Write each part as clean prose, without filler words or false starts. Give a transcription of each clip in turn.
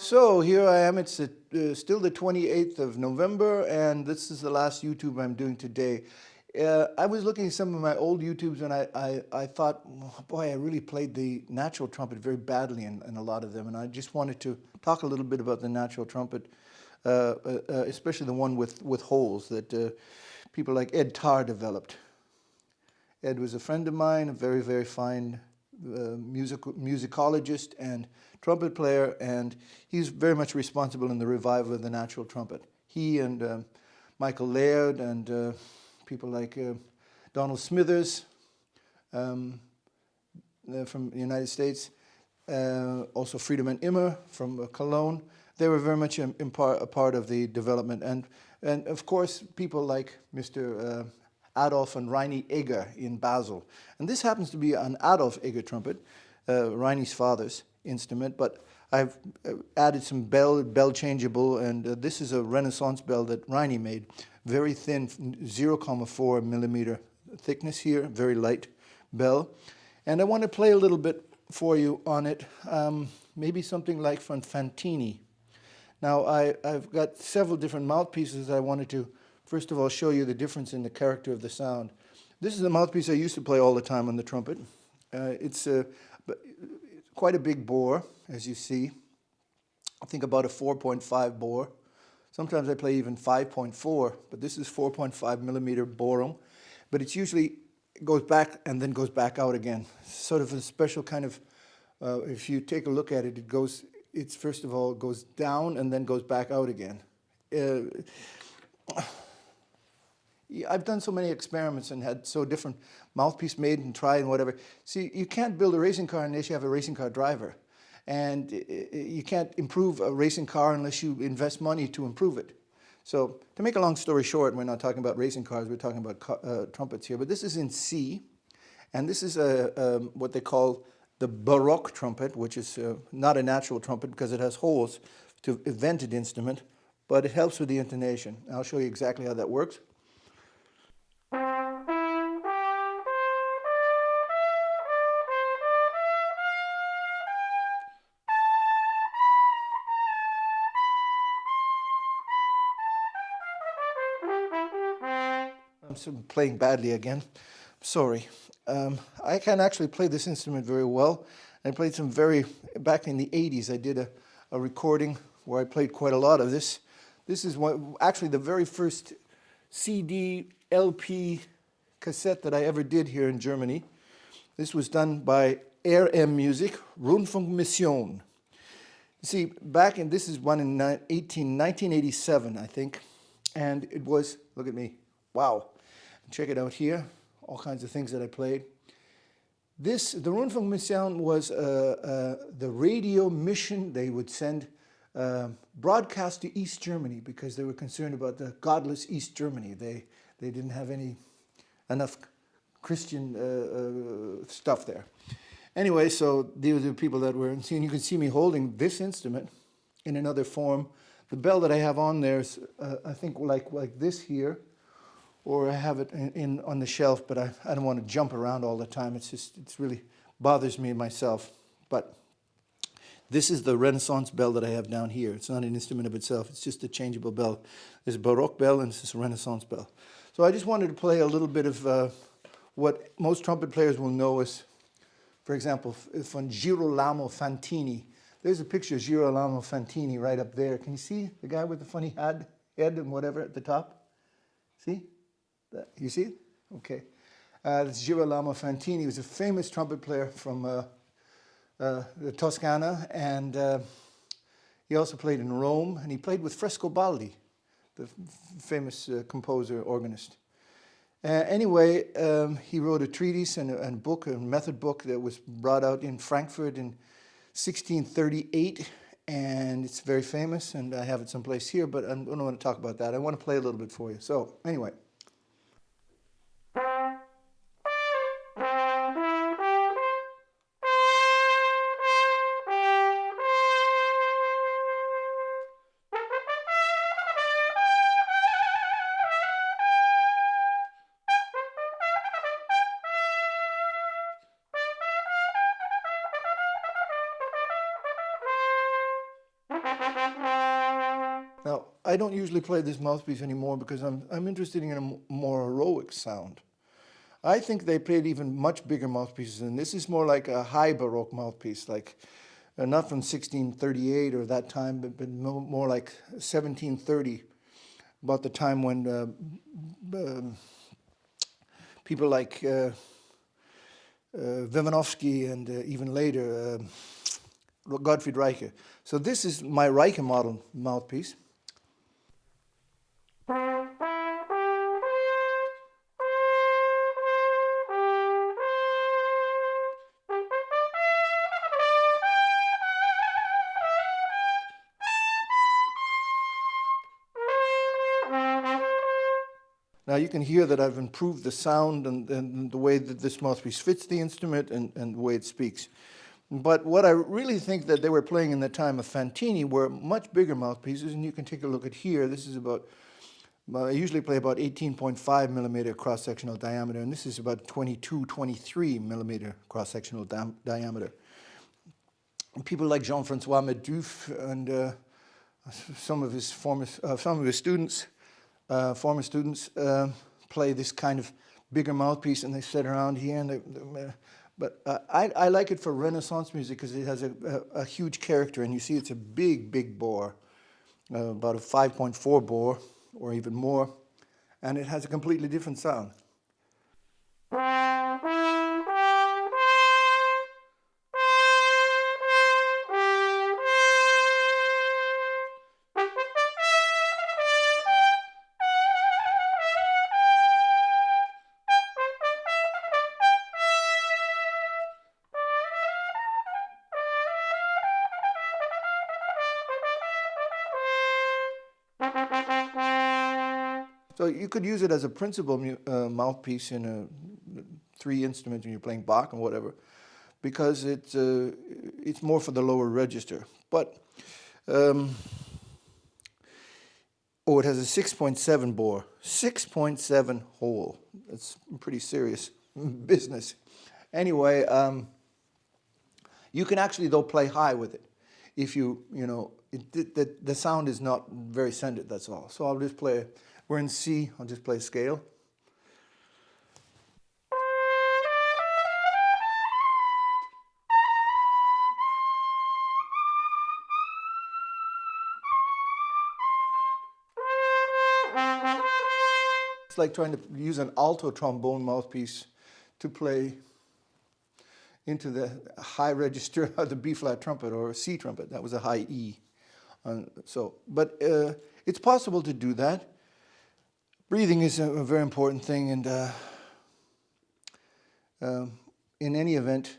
So here I am. It's still the 28th of November, and this is the last YouTube I'm doing today. I was looking at some of my old YouTubes, and I thought, boy, I really played the natural trumpet very badly in a lot of them, and I just wanted to talk a little bit about the natural trumpet, especially the one with holes that people like Ed Tarr developed. Ed was a friend of mine, a very, very fine musicologist and trumpet player, and he's very much responsible in the revival of the natural trumpet. He and Michael Laird and people like Donald Smithers from the United States, also Friedemann Immer from Cologne. They were very much a part of the development, and of course people like Mr. Adolf and Reini Egger in Basel. And this happens to be an Adolf Egger trumpet, Reini's father's instrument, but I've added some bell changeable, and this is a Renaissance bell that Reini made. Very thin, 0.4 millimeter thickness here, very light bell. And I want to play a little bit for you on it, maybe something like from Fantini. Now I've got several different mouthpieces. I wanted to first of all show you the difference in the character of the sound. This is the mouthpiece I used to play all the time on the trumpet. It's quite a big bore, as you see. I think about a 4.5 bore. Sometimes I play even 5.4, but this is 4.5 millimeter borum. But it's usually goes back and then goes back out again. Sort of a special kind of, if you take a look at it, it's first of all goes down and then goes back out again. I've done so many experiments and had so different mouthpiece made and tried and whatever. See, you can't build a racing car unless you have a racing car driver. And you can't improve a racing car unless you invest money to improve it. So to make a long story short, we're not talking about racing cars, we're talking about trumpets here. But this is in C, and this is what they call the Baroque trumpet, which is not a natural trumpet because it has holes to a vented instrument, but it helps with the intonation. I'll show you exactly how that works. I'm playing badly again. Sorry. I can actually play this instrument very well. I played some back in the 80s, I did a recording where I played quite a lot of this. This is actually the very first CD, LP, cassette that I ever did here in Germany. This was done by RM Music, Rundfunkmission. See, this is one in 1987, I think, and it was, look at me, wow. Check it out here, all kinds of things that I played. The Rundfunkmission was the radio mission. They would send broadcast to East Germany because they were concerned about the godless East Germany. They didn't have enough Christian stuff there. Anyway, so these are the people that were, and you can see me holding this instrument in another form. The bell that I have on there is, I think, like this here, or I have it on the shelf, but I don't want to jump around all the time. It really bothers me myself. But this is the Renaissance bell that I have down here. It's not an instrument of itself. It's just a changeable bell. There's a Baroque bell and this is a Renaissance bell. So I just wanted to play a little bit of what most trumpet players will know as, for example, from Girolamo Fantini. There's a picture of Girolamo Fantini right up there. Can you see the guy with the funny head and whatever at the top? See? You see it? Okay. This is Girolamo Fantini. He was a famous trumpet player from the Toscana, and he also played in Rome, and he played with Frescobaldi, the famous composer, organist. Anyway, he wrote a treatise and a book, a method book that was brought out in Frankfurt in 1638, and it's very famous, and I have it someplace here, but I don't want to talk about that. I want to play a little bit for you. So, anyway. Now, I don't usually play this mouthpiece anymore because I'm interested in a more heroic sound. I think they played even much bigger mouthpieces, and this is more like a high Baroque mouthpiece, like not from 1638 or that time, but more like 1730, about the time when people like Wimanowski and even later Gottfried Reiche. So this is my Reiche model mouthpiece. Now you can hear that I've improved the sound and the way that this mouthpiece fits the instrument and the way it speaks. But what I really think that they were playing in the time of Fantini were much bigger mouthpieces, and you can take a look at here. This is about, I usually play about 18.5 millimeter cross-sectional diameter, and this is about 22, 23 millimeter cross-sectional diameter. People like Jean-Francois Meduf and some of his students, former students, play this kind of bigger mouthpiece, and they sit around here. And but I like it for Renaissance music because it has a huge character, and you see it's a big bore, about a 5.4 bore or even more, and it has a completely different sound. So you could use it as a principal mouthpiece in 3 instruments when you're playing Bach and whatever, because it's more for the lower register. But it has a 6.7 bore, 6.7 hole. That's pretty serious business. Anyway, you can actually though play high with it, if you know the sound is not very centered. That's all. So I'll just play. We're in C, I'll just play scale. It's like trying to use an alto trombone mouthpiece to play into the high register of the B-flat trumpet or C trumpet. That was a high E. But it's possible to do that. Breathing is a very important thing, and in any event,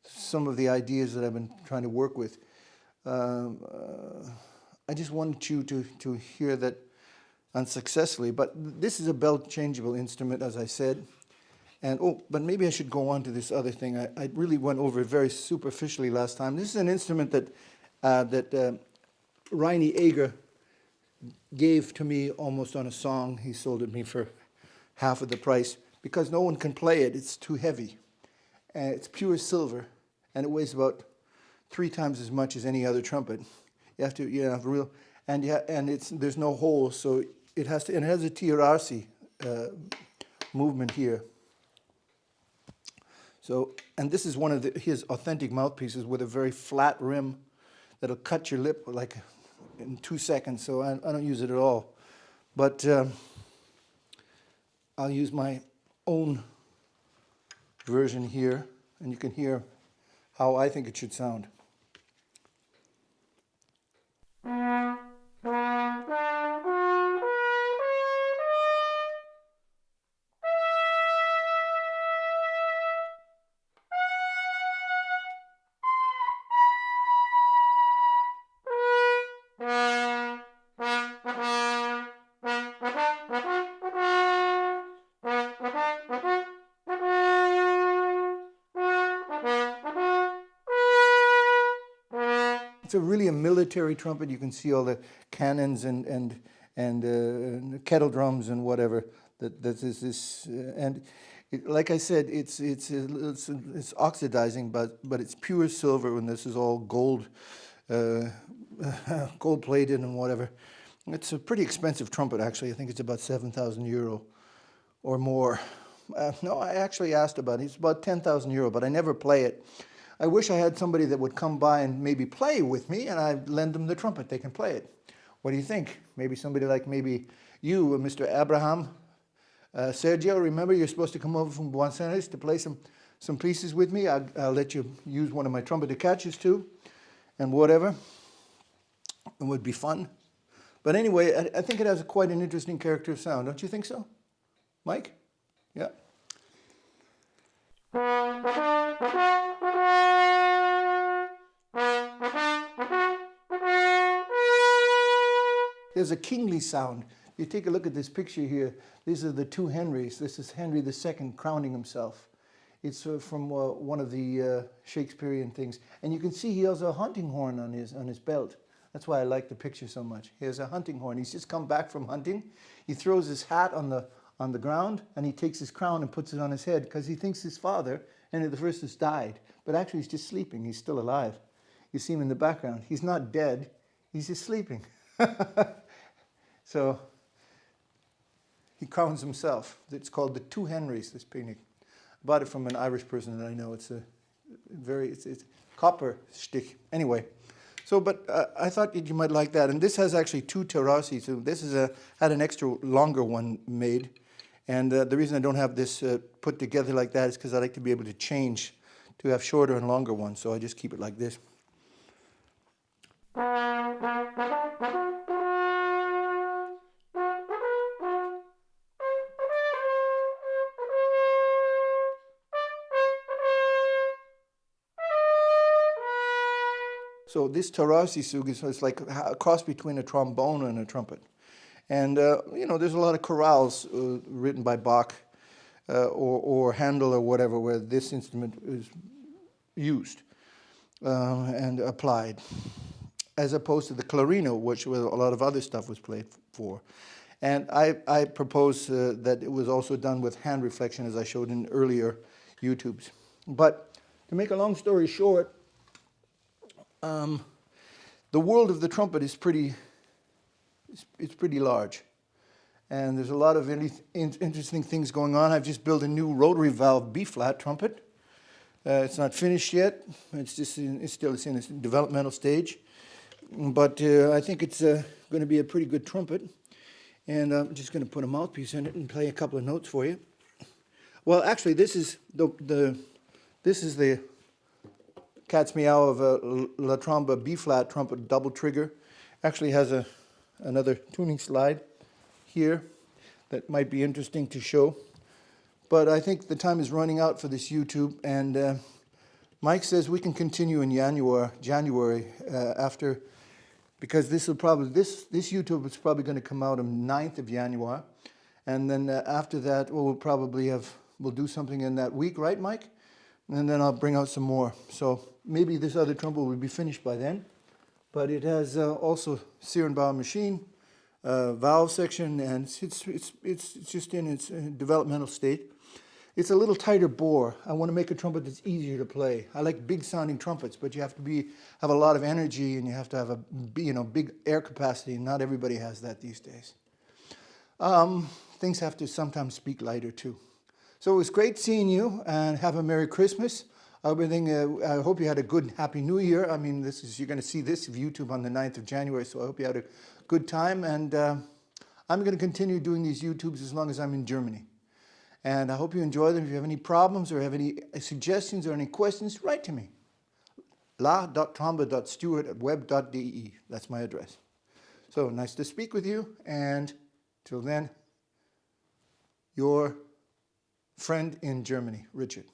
some of the ideas that I've been trying to work with, I just wanted you to hear that unsuccessfully. But this is a belt-changeable instrument, as I said, and but maybe I should go on to this other thing. I really went over it very superficially last time. This is an instrument that Reini Eger gave to me almost on a song. He sold it me for half of the price because no one can play it. It's too heavy. And it's pure silver, and it weighs about 3 times as much as any other trumpet. You have to have real, and there's no holes, so it has to. And it has a tirarsi movement here. So, and this is one of his authentic mouthpieces with a very flat rim that'll cut your lip like in 2 seconds, so I don't use it at all. But I'll use my own version here, and you can hear how I think it should sound. It's really a military trumpet. You can see all the cannons and kettle drums and whatever. Like I said, it's oxidizing, but it's pure silver, and this is all gold gold-plated and whatever. It's a pretty expensive trumpet, actually. I think it's about 7,000 euro or more. No, I actually asked about it. It's about 10,000 euro, but I never play it. I wish I had somebody that would come by and maybe play with me, and I'd lend them the trumpet. They can play it. What do you think? Maybe somebody like maybe you, Mr. Abraham. Sergio, remember you're supposed to come over from Buenos Aires to play some pieces with me. I'll let you use one of my trumpet catches too, and whatever. It would be fun. But anyway, I think it has quite an interesting character of sound. Don't you think so? Mike? Yeah. There's a kingly sound. You take a look at this picture here. These are the two Henrys. This is Henry II crowning himself. It's from one of the Shakespearean things. And you can see he has a hunting horn on his belt. That's why I like the picture so much. He has a hunting horn. He's just come back from hunting. He throws his hat on the ground, and he takes his crown and puts it on his head because he thinks his father, Henry I, has died. But actually he's just sleeping. He's still alive. You see him in the background. He's not dead. He's just sleeping. So he crowns himself. It's called the Two Henrys, this painting. I bought it from an Irish person that I know. It's it's copper stick. Anyway, so but I thought you might like that. And this has actually two terrassi. So this is had an extra longer one made. And the reason I don't have this put together like that is because I like to be able to change to have shorter and longer ones. So I just keep it like this. So this terrassi sug is like a cross between a trombone and a trumpet. And, you know, there's a lot of chorales written by Bach or Handel or whatever where this instrument is used and applied, as opposed to the clarino, which a lot of other stuff was played for. And I propose that it was also done with hand reflection, as I showed in earlier YouTubes. But to make a long story short, the world of the trumpet is pretty large, and there's a lot of interesting things going on. I've just built a new rotary valve B-flat trumpet. It's not finished yet. It's still in its developmental stage, but I think it's going to be a pretty good trumpet. And I'm just going to put a mouthpiece in it and play a couple of notes for you. Well, actually, this is the Cat's Meow of a La Tromba B-flat trumpet double trigger. Actually has another tuning slide here that might be interesting to show. But I think the time is running out for this YouTube, and Mike says we can continue in January after, because this YouTube is probably going to come out on 9th of January, and then after that we'll do something in that week, right, Mike? And then I'll bring out some more. So maybe this other trumpet will be finished by then. But it has also Sierenbauer machine, valve section, and it's just in its developmental state. It's a little tighter bore. I want to make a trumpet that's easier to play. I like big sounding trumpets, but you have to have a lot of energy, and you have to have a big air capacity, and not everybody has that these days. Things have to sometimes speak lighter too. So it was great seeing you, and have a Merry Christmas. I hope you had a good, Happy New Year. I mean, you're going to see this of YouTube on the 9th of January, so I hope you had a good time. And I'm going to continue doing these YouTubes as long as I'm in Germany. And I hope you enjoy them. If you have any problems or have any suggestions or any questions, write to me. la.tromba.stewart@web.de. That's my address. So nice to speak with you, and till then, your friend in Germany, Richard.